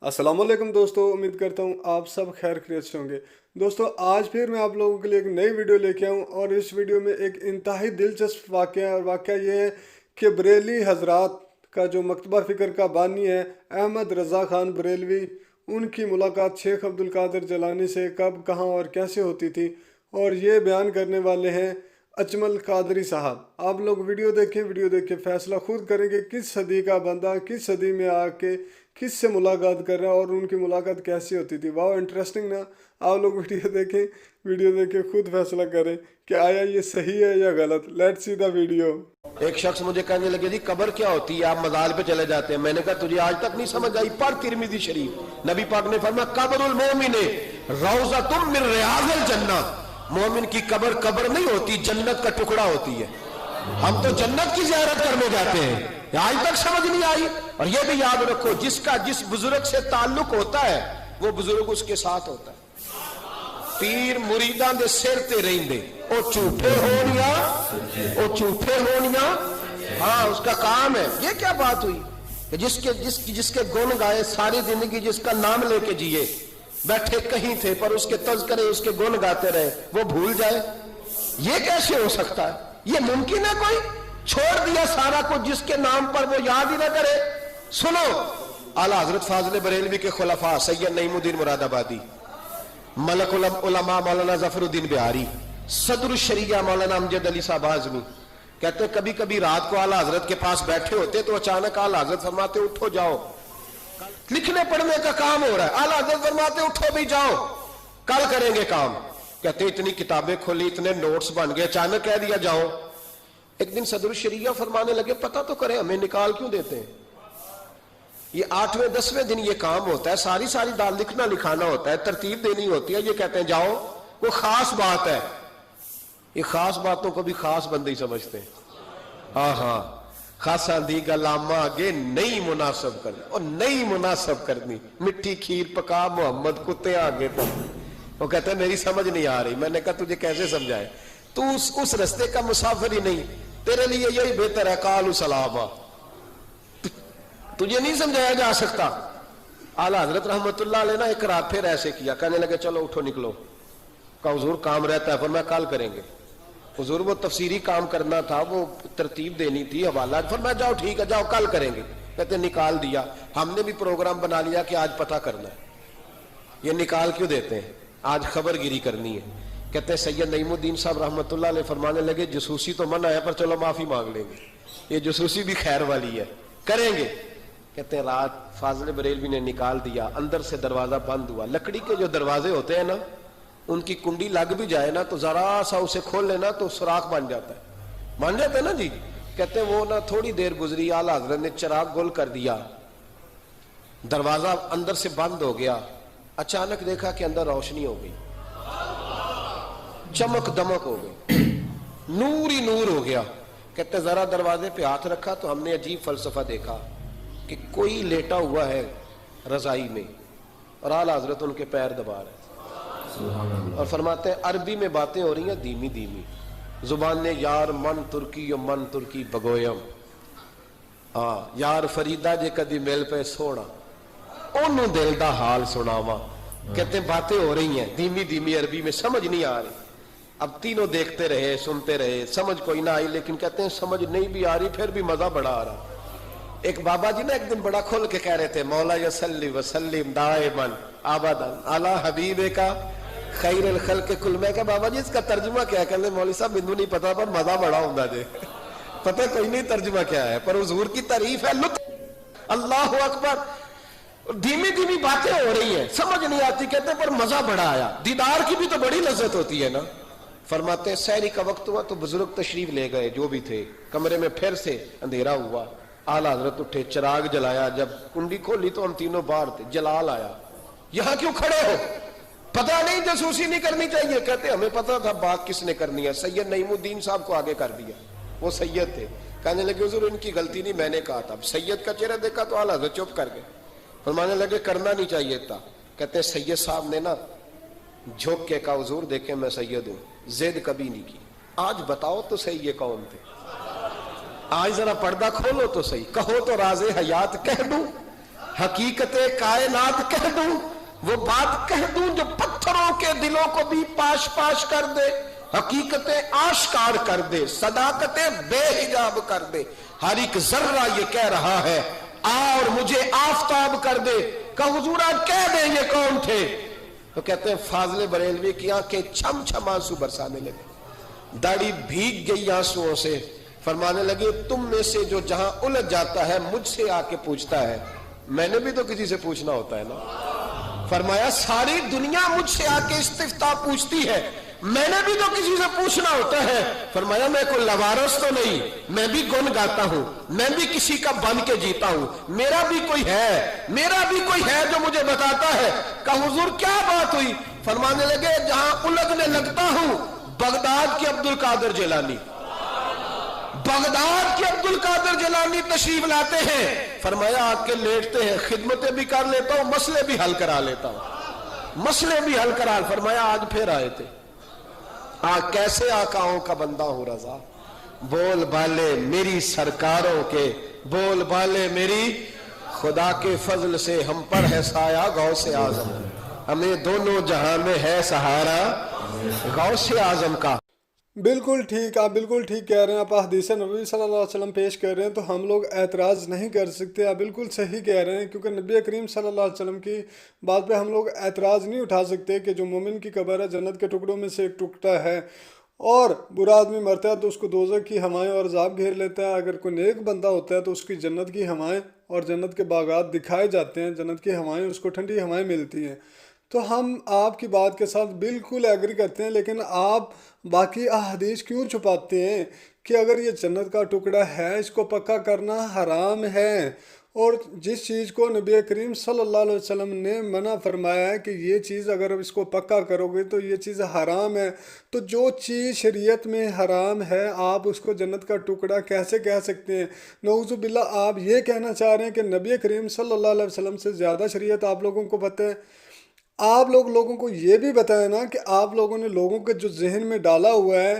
अस्सलाम वालेकुम दोस्तों, उम्मीद करता हूँ आप सब खैर खैरियत से होंगे। दोस्तों, आज फिर मैं आप लोगों के लिए एक नई वीडियो लेके आऊँ और इस वीडियो में एक इंतहाई दिलचस्प वाक़या है। और वाक़या ये है कि बरेली हजरात का जो मकतबा फ़िक्र का बानी है अहमद रज़ा ख़ान बरेलवी, उनकी मुलाकात शेख अब्दुल कादिर जिलानी से कब, कहाँ और कैसे होती थी, और ये बयान करने वाले हैं अजमल कादरी साहब। आप लोग वीडियो देख के फैसला खुद करेंगे किस सदी का बंदा किस सदी में आके किस से मुलाकात कर रहा है और उनकी मुलाकात कैसी होती थी। वाह, इंटरेस्टिंग ना। आप लोग वीडियो देखें खुद फैसला करें कि आया ये सही है या गलत। Let's see the video. एक शख्स मुझे कहने लगे, जी कब्र क्या होती है, आप मज़ार पे चले जाते हैं। मैंने कहा तुझे आज तक नहीं समझ आई, पढ़ तिरमिज़ी शरीफ। नबी पाक ने फरमाया कब्रुल मोमिन रौज़तुम मिन रियाज़िल जन्नह। मोमिन की कब्र कब्र नहीं होती, जन्नत का टुकड़ा होती है। हम तो जन्नत की ज़ियारत करने जाते हैं, आज तक समझ नहीं आई। और ये भी याद रखो, जिसका जिस बुजुर्ग से ताल्लुक होता है वो बुजुर्ग उसके साथ होता है। पीर मुरीदां दे सिर ते रहिंदे, ओ झूठे होनिया, हाँ उसका काम है। ये क्या बात हुई कि जिसके गुण गाए सारी जिंदगी, जिसका नाम लेके जिए, बैठे कहीं थे पर उसके तज़किरे उसके गुण गाते रहे, वो भूल जाए? ये कैसे हो सकता है? ये मुमकिन है? कोई छोड़ दिया सारा कुछ जिसके नाम पर वो याद ही ना करे। सुनो, आला हजरत फाजिल बरेलवी के खुलफा सैयद नईमुद्दीन मुरादाबादी, मलक उलमा मौलाना जफरुद्दीन बिहारी, सदर शरिया मौलाना अमजद अली साहब आज़मी कहते कभी कभी रात को आला हजरत के पास बैठे होते तो अचानक आला हजरत फरमाते उठो जाओ, लिखने पढ़ने का काम हो रहा है। आला हजरत फरमाते उठो भी जाओ, कल करेंगे काम। कहते इतनी किताबें खोली, इतने नोट्स बन गए, अचानक कह दिया जाओ। एक दिन सदर शरिया फरमाने लगे पता तो करें, हमें निकाल क्यों देते हैं? ये 8वें 10वें दिन ये काम होता है, सारी सारी दाल लिखना लिखाना होता है, तरतीब देनी होती है। ये कहते हैं जाओ, वो खास बात है। ये खास बातों को भी खास बंदे ही समझते हैं। हाँ, खासा दी गलामा आगे नई मुनासब करनी, और नई मुनासब करनी, मिट्टी खीर पका मोहम्मद कुत्ते आगे। तो वो कहते हैं मेरी समझ नहीं आ रही। मैंने कहा तुझे कैसे समझाए, तू उस रास्ते का मुसाफिर ही नहीं, तेरे लिए यही बेहतर है कालू सलामा, तुझे नहीं समझाया जा सकता। आला हजरत रहमतुल्लाह अलैह ना एक रात फिर ऐसे किया, कहने लगे चलो उठो निकलो। कहा हुजूर काम रहता है, पर मैं कल करेंगे। हुजूर वो तफसीरी काम करना था, वो तरतीब देनी थी, हवाला। फिर मैं जाओ ठीक है, जाओ कल करेंगे। कहते निकाल दिया। हमने भी प्रोग्राम बना लिया कि आज पता करना है। ये निकाल क्यों देते हैं? आज खबर गिरी करनी है। कहते हैं सैयद नईमुद्दीन साहब रहमतुल्लाह अलैह फरमाने लगे जसूसी तो मना है, पर चलो माफी मांग लेंगे, ये जसूसी भी खैर वाली है, करेंगे। कहते हैं रात फाजिल बरेलवी ने निकाल दिया, अंदर से दरवाजा बंद हुआ। लकड़ी के जो दरवाजे होते हैं ना, उनकी कुंडी लग भी जाए ना तो जरा सा उसे खोल लेना तो सुराख बन जाता है ना जी। कहते हैं वो ना थोड़ी देर गुजरी, आला हजरत ने चिराग गुल कर दिया, दरवाजा अंदर से बंद हो गया। अचानक देखा कि अंदर रोशनी हो गई, चमक दमक हो गई, नूर ही नूर हो गया। कहते जरा दरवाजे पे हाथ रखा तो हमने अजीब फलसफा देखा कि कोई लेटा हुआ है रजाई में और आला हजरत उनके पैर दबा रहे और फरमाते हैं अरबी में बातें हो रही हैं धीमी धीमी, जुबान ने यार मन तुर्की बगोयम, हाँ यार फरीदा जे कदी मिल पे सोना ओनू दिल दा हाल सुनावा। कहते हैं बातें हो रही हैं धीमी धीमी अरबी में, समझ नहीं आ रही। अब तीनों देखते रहे, सुनते रहे, समझ कोई ना आई, लेकिन कहते हैं समझ नहीं भी आ रही, फिर भी मजा बड़ा आ रहा। एक बाबा जी ना एक दिन बड़ा खोल के कह रहे थे मौला यसल्ली वसल्लिम दाइमन आबदन अला हबीबे का खैरुल खल्क कुल। मैं क्या बाबा जी इसका तर्जुमा क्या है? कहते मौली साहब बिंदु नहीं पता, पर मजा बड़ा होता जे पता कोई नहीं तर्जुमा क्या है, पर हुजूर की तारीफ है, लुत्फ। अल्लाह अकबर। धीमी धीमी बातें हो रही है, समझ नहीं आती, कहते पर मजा बड़ा आया। दीदार की भी तो बड़ी लज्जत होती है ना। फरमाते सहरी का वक्त हुआ तो बुजुर्ग तशरीफ ले गए जो भी थे, कमरे में फिर से अंधेरा हुआ। आला हजरत उठे, चिराग जलाया, जब कुंडी खोली तो हम तीनों बाहर थे। जलाल आया, यहां क्यों खड़े हो? पता नहीं जासूसी नहीं करनी चाहिए? कहते हमें पता था बात किसने करनी है। सैयद नईमुद्दीन साहब को आगे कर दिया, वो सैयद थे। कहने लगे हुजूर इनकी गलती नहीं, मैंने कहा था। सैयद का चेहरा देखा तो आला हजरत चुप कर गए, फरमाने लगे करना नहीं चाहिए था। कहते सैयद साहब ने ना झोंक के कहा हुजूर देखे मैं सैयद हूं, जिद कभी नहीं की। आज बताओ तो सही ये कौन थे? आज जरा पर्दा खोलो तो सही, कहो तो राज़े हयात कह दूं हकीकत कायनात कह दूं, वो बात कह दूं जो पत्थरों के दिलों को भी पाश पाश कर दे, हकीकत आश्कार कर दे, सदाकत बेहिजाब कर दे। हर एक जर्रा ये कह रहा है आ और मुझे आफताब कर दे। का हुजूर आप कह दें ये कौन थे? तो कहते हैं फाजले बरेलवी की आंखें छम छम आंसू बरसाने लगे, दाढ़ी भीग गई आंसुओं से। फरमाने लगे तुम में से जो जहां उलझ जाता है मुझसे आके पूछता है, मैंने भी तो किसी से पूछना होता है ना। फरमाया सारी दुनिया मुझसे आके इस्तिफ्ता पूछती है, मैंने भी तो किसी से पूछना होता है। फरमाया मैं कोई लवारस तो नहीं, मैं भी गुन गाता हूं, मैं भी किसी का बन के जीता हूं, मेरा भी कोई है जो मुझे बताता है। कहा हुजूर क्या बात हुई? फरमाने लगे जहां उलझने लगता हूं बगदाद के अब्दुल कादिर जिलानी, बगदाद के अब्दुल कादिर जिलानी तशरीफ लाते हैं। फरमाया आके लेटते हैं, खिदमतें भी कर लेता हूं, मसले भी हल करा लेता हूं, मसले भी हल करा। फरमाया आज फिर आए थे, कैसे आकाओं का बंदा हूं रजा, बोल बाले मेरी सरकारों के, बोल बाले मेरी खुदा के फजल से हम पर है साया गौ से आजम, हमें दोनों जहां में है सहारा गौ से आजम का। बिल्कुल ठीक, आप बिल्कुल ठीक कह रहे हैं। आप हदीस नबी सल्लल्लाहु अलैहि वसल्लम पेश कर रहे हैं तो हम लोग एतराज़ नहीं कर सकते। आप बिल्कुल सही कह रहे हैं, क्योंकि नबी करीम सल्लल्लाहु अलैहि वसल्लम की बात पे हम लोग एतराज़ नहीं उठा सकते कि जो मोमिन की कब्र है जन्नत के टुकड़ों में से एक टुकड़ा है, और बुरा आदमी मरता है तो उसको दोज़ख की हवाएं और अज़ाब घेर लेता है। अगर कोई नेक बंदा होता है तो उसकी जन्नत की हवाएं और जन्नत के बागात दिखाए जाते हैं, जन्नत की हवाएं, उसको ठंडी हवाएं मिलती हैं। तो हम आपकी बात के साथ बिल्कुल एग्री करते हैं, लेकिन आप बाकी अहादीस क्यों छुपाते हैं कि अगर ये जन्नत का टुकड़ा है इसको पक्का करना हराम है, और जिस चीज़ को नबी करीम सल्लल्लाहु अलैहि वसल्लम ने मना फरमाया है कि ये चीज़ अगर इसको पक्का करोगे तो ये चीज़ हराम है, तो जो चीज़ शरीयत में हराम है आप उसको जन्नत का टुकड़ा कैसे कह सकते हैं? नऊज़ु बिल्लाह, आप ये कहना चाह रहे हैं कि नबी करीम सल्लल्लाहु अलैहि वसल्लम से ज़्यादा शरीयत आप लोगों को पता है? आप लोगों को ये भी बताया ना कि आप लोगों ने लोगों के जो जहन में डाला हुआ है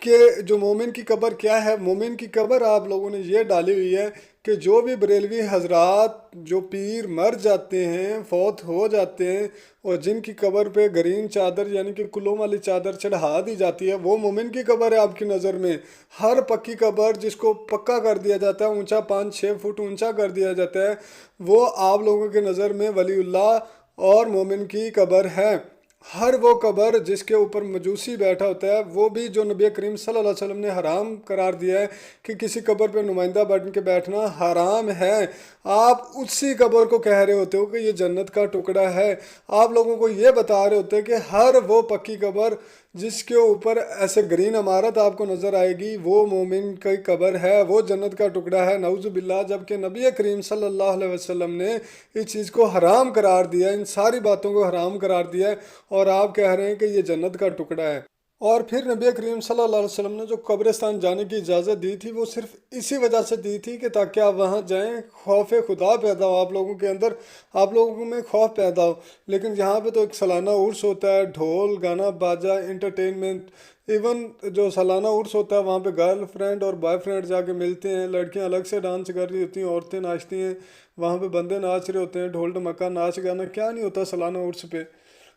कि जो मोमिन की कब्र क्या है, मोमिन की कब्र आप लोगों ने ये डाली हुई है कि जो भी बरेलवी हजरात जो पीर मर जाते हैं, फौत हो जाते हैं, और जिनकी कब्र पे ग्रीन चादर यानी कि कुलों वाली चादर चढ़ा दी जाती है, वो मोमिन की कब्र है आपकी नज़र में। हर पक्की कब्र जिसको पक्का कर दिया जाता है, ऊंचा 5-6 फुट ऊंचा कर दिया जाता है, वो आप लोगों के नज़र में वलीउल्लाह और मोमिन की कब्र है। हर वो कब्र जिसके ऊपर मजूसी बैठा होता है, वो भी जो नबी करीम सल्लल्लाहु अलैहि वसल्लम ने हराम करार दिया है कि किसी कब्र पे नुमाइंदा बन के बैठना हराम है, आप उसी कब्र को कह रहे होते हो कि ये जन्नत का टुकड़ा है। आप लोगों को ये बता रहे होते हैं कि हर वो पक्की कब्र जिसके ऊपर ऐसे ग्रीन इमारत आपको नज़र आएगी वो मोमिन की कब्र है, वो जन्नत का टुकड़ा है। नऊज़ु बिल्लाह, जबकि नबी करीम सल्लल्लाहु अलैहि वसल्लम ने इस चीज़ को हराम करार दिया, इन सारी बातों को हराम करार दिया है, और आप कह रहे हैं कि ये जन्नत का टुकड़ा है। और फिर नबी करीम सल्लल्लाहु अलैहि वसल्लम ने जो कब्रिस्तान जाने की इजाज़त दी थी वो सिर्फ इसी वजह से दी थी कि ताकि आप वहाँ जाएं, खौफ खुदा पैदा हो आप लोगों के अंदर, आप लोगों में खौफ पैदा हो। लेकिन यहाँ पे तो एक सालाना उर्स होता है, ढोल गाना बाजा एंटरटेनमेंट, इवन जो सालाना उर्स होता है वहाँ पे गर्ल फ्रेंड और बॉयफ्रेंड जाके मिलते हैं, लड़कियाँ अलग से डांस कर रही होती हैं, औरतें नाचती हैं, वहाँ पे बंदे नाच रहे होते हैं, ढोल ढमक्का नाच गाना क्या नहीं होता सालाना उर्स पे,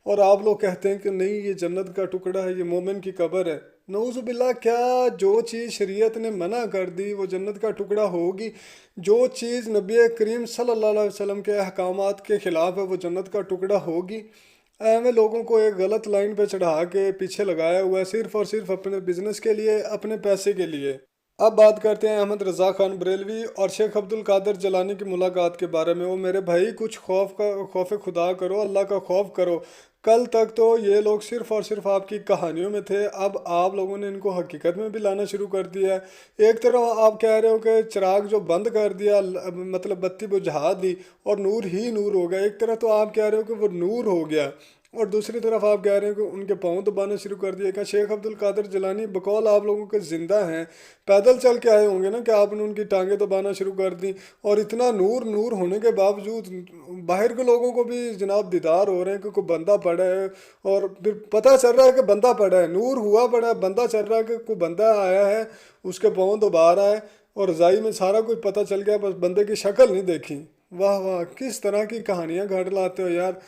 और आप लोग कहते हैं कि नहीं ये जन्नत का टुकड़ा है, ये मोमिन की कब्र है। नऊज़ु बिल्लाह, क्या जो चीज़ शरीयत ने मना कर दी वो जन्नत का टुकड़ा होगी? जो चीज़ नबी करीम सल्लल्लाहु अलैहि वसल्लम के अहकामात के ख़िलाफ़ है वो जन्नत का टुकड़ा होगी? ऐਵੇਂ लोगों को एक गलत लाइन पे चढ़ा के पीछे लगाया हुआ है सिर्फ़ और सिर्फ अपने बिजनेस के लिए, अपने पैसे के लिए। अब बात करते हैं अहमद रज़ा खान बरेलवी और शेख अब्दुल कादिर जिलानी की मुलाकात के बारे में। वो मेरे भाई कुछ खौफ खुदा करो, अल्लाह का खौफ करो। कल तक तो ये लोग सिर्फ़ और सिर्फ आपकी कहानियों में थे, अब आप लोगों ने इनको हकीकत में भी लाना शुरू कर दिया है। एक तरफ आप कह रहे हो कि चिराग जो बंद कर दिया, मतलब बत्ती बुझा दी और नूर ही नूर हो गया, एक तरफ तो आप कह रहे हो कि वो नूर हो गया, और दूसरी तरफ आप कह रहे हैं कि उनके पाँव दबाना शुरू कर दिया। क्या शेख अब्दुल कादिर जिलानी बकौल आप लोगों के ज़िंदा हैं, पैदल चल के आए होंगे ना कि आपने उनकी टांगें दबाना शुरू कर दी, और इतना नूर होने के बावजूद बाहर के लोगों को भी जनाब दीदार हो रहे हैं कि कोई बंदा पड़ा है, और फिर पता चल रहा है कि बंदा पड़ा है, नूर हुआ पड़ा है, बंदा चल रहा है कि कोई बंदा आया है उसके पाँव दबा रहा है, और रज़ाई में सारा कुछ पता चल गया, बस बंदे की शक्ल नहीं देखी। वाह वाह, किस तरह की कहानियां घड़ लाते हो यार।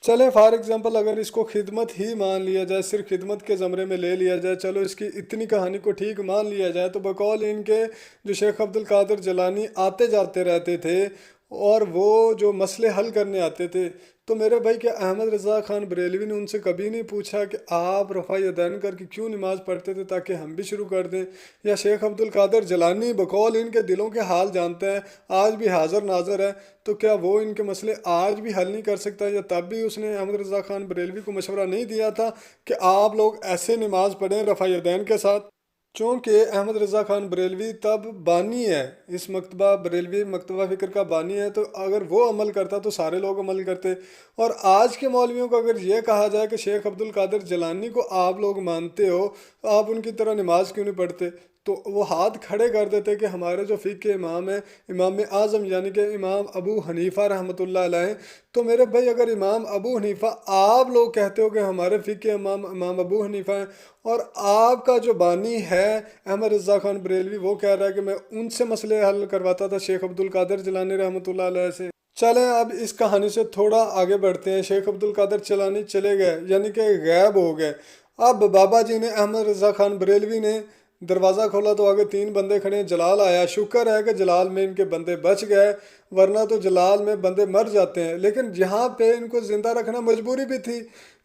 चले फॉर एग्जांपल अगर इसको खिदमत ही मान लिया जाए, सिर्फ खिदमत के ज़मरे में ले लिया जाए, चलो इसकी इतनी कहानी को ठीक मान लिया जाए, तो बकौल इनके जो शेख अब्दुल कादिर जिलानी आते जाते रहते थे और वो जो मसले हल करने आते थे, तो मेरे भाई क्या अहमद रज़ा ख़ान बरेलवी ने उनसे कभी नहीं पूछा कि आप रफ़ा यदैन करके क्यों नमाज़ पढ़ते थे ताकि हम भी शुरू कर दें? या शेख अब्दुल कादिर जिलानी बकौल इनके दिलों के हाल जानता है, आज भी हाज़िर नाज़िर है, तो क्या वो इनके मसले आज भी हल नहीं कर सकता? या तब भी उसने अहमद रज़ा ख़ान बरेलवी को मशवरा नहीं दिया था कि आप लोग ऐसे नमाज पढ़ें रफ़ा यदैन के साथ? चूँकि अहमद रज़ा ख़ान बरेलवी तब बानी है, इस मकतबा बरेलवी मकतबा फ़िक्र का बानी है, तो अगर वो अमल करता तो सारे लोग अमल करते। और आज के मौलवियों को अगर ये कहा जाए कि शेख अब्दुल कादिर जिलानी को आप लोग मानते हो, तो आप उनकी तरह नमाज क्यों नहीं पढ़ते? तो वो हाथ खड़े कर देते कि हमारे जो फ़िक़्ह के इमाम हैं, इमाम आज़म यानी कि इमाम अबू हनीफ़ा रहमतुल्लाह अलैह। तो मेरे भाई अगर इमाम अबू हनीफ़ा, आप लोग कहते हो कि हमारे फ़िक़्ह के इमाम इमाम अबू हनीफ़ा हैं, और आपका जो बानी है अहमद रज़ा ख़ान बरेलवी वो कह रहा है कि मैं उनसे मसले हल करवाता था शेख अब्दुल कादिर जिलानी रहमतुल्लाह अलैह से। चलें अब इस कहानी से थोड़ा आगे बढ़ते हैं। शेख अब्दुल कादिर जिलानी चले गए यानी कि गायब हो गए। अब बाबा जी ने, अहमद रज़ा ख़ान बरेलवी ने दरवाज़ा खोला तो आगे 3 बंदे खड़े हैं। जलाल आया, शुक्र है कि जलाल में इनके बंदे बच गए, वरना तो जलाल में बंदे मर जाते हैं। लेकिन यहाँ पे इनको ज़िंदा रखना मजबूरी भी थी।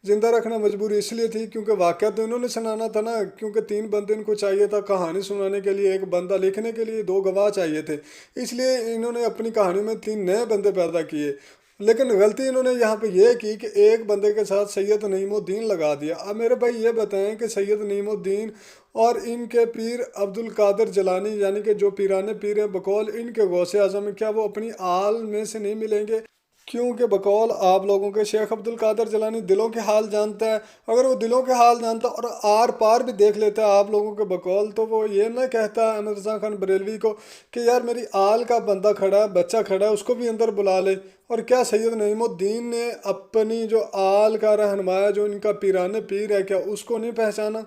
ज़िंदा रखना मजबूरी इसलिए थी क्योंकि वाक़या तो इन्होंने सुनाना था ना, क्योंकि 3 बंदे इनको चाहिए था कहानी सुनाने के लिए, एक बंदा लिखने के लिए, 2 गवाह चाहिए थे। इसलिए इन्होंने अपनी कहानी में 3 नए बंदे पैदा किए। लेकिन गलती इन्होंने यहाँ पे ये की कि एक बंदे के साथ सैयद नईमुद्दीन लगा दिया। अब मेरे भाई ये बताएं कि सैयद नईमुद्दीन और इनके पीर अब्दुल कादिर जिलानी यानी कि जो पीराने पीर हैं बकौल इनके गौसे आज़म हैं, क्या वो अपनी आल में से नहीं मिलेंगे? क्योंकि बकौल आप लोगों के शेख अब्दुल कादिर जिलानी दिलों के हाल जानता है। अगर वो दिलों के हाल जानता और आर पार भी देख लेता है आप लोगों के बकौल, तो वो ये ना कहता अहमद रज़ा ख़ान बरेलवी को कि यार मेरी आल का बंदा खड़ा है, बच्चा खड़ा है, उसको भी अंदर बुला ले। और क्या सैयद नईमुद्दीन ने अपनी जो आल का रहनुमाया जो इनका पीराने पीर है, क्या उसको नहीं पहचाना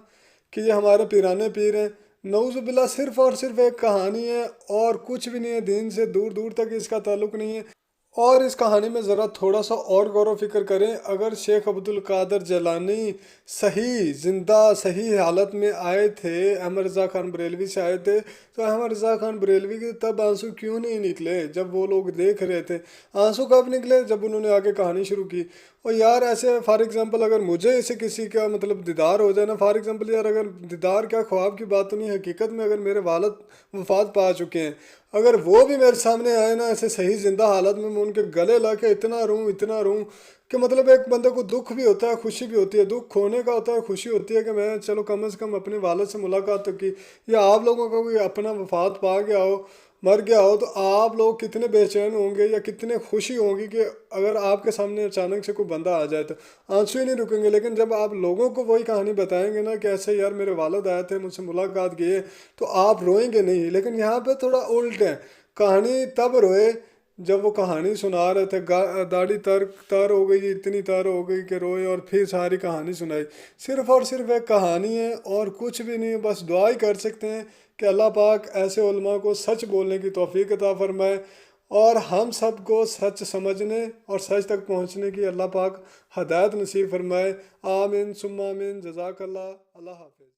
कि ये हमारे पीराने पीर हैं? नऊज़ुबिल्लाह, सिर्फ़ और सिर्फ एक कहानी है और कुछ भी नहीं है, दीन से दूर दूर तक इसका ताल्लुक़ नहीं है। और इस कहानी में ज़रा थोड़ा सा और गौर व फिक्र करें। अगर शेख अब्दुल कादिर जिलानी सही ज़िंदा सही हालत में आए थे, अहमद रज़ा ख़ान बरेलवी से आए थे, तो अहमद रज़ा ख़ान बरेलवी के तब आंसू क्यों नहीं निकले जब वो लोग देख रहे थे? आंसू कब निकले? जब उन्होंने आगे कहानी शुरू की। और यार ऐसे फॉर एग्ज़ाम्पल अगर मुझे ऐसे किसी का मतलब दीदार हो जाए ना, फॉर एग्ज़ाम्पल यार अगर दीदार क्या ख्वाब की बात तो नहीं, हकीकत में अगर मेरे वालिद वफ़ात पा चुके हैं, अगर वो भी मेरे सामने आए ना ऐसे सही ज़िंदा हालत में, मैं उनके गले ला के इतना रूं कि मतलब एक बंदे को दुख भी होता है, खुशी भी होती है। दुख खोने का होता है, खुशी होती है कि मैं चलो कम से कम अपने वालिद से मुलाकात तो की। या आप लोगों का कोई अपना वफात पा गया हो, मर गया हो, तो आप लोग कितने बेचैन होंगे या कितने खुशी होंगी कि अगर आपके सामने अचानक से कोई बंदा आ जाए तो आंसू ही नहीं रुकेंगे। लेकिन जब आप लोगों को वही कहानी बताएंगे ना कि ऐसे यार मेरे वालिद आए थे, मुझसे मुलाकात की है, तो आप रोएंगे नहीं। लेकिन यहाँ पे थोड़ा उल्ट है, कहानी तब रोए जब वो कहानी सुना रहे थे, दाढ़ी तर हो गई, इतनी तर हो गई कि रोए, और फिर सारी कहानी सुनाई। सिर्फ़ और सिर्फ एक कहानी है और कुछ भी नहीं। बस दुआ ही कर सकते हैं कि अल्लाह पाक ऐसे उलमा को सच बोलने की तौफीक अता फरमाए और हम सब को सच समझने और सच तक पहुँचने की अल्लाह पाक हदायत नसीब फरमाए। आमीन सुम्मा आमीन। जज़ाकल्लाह। अल्लाह हाफ़िज़।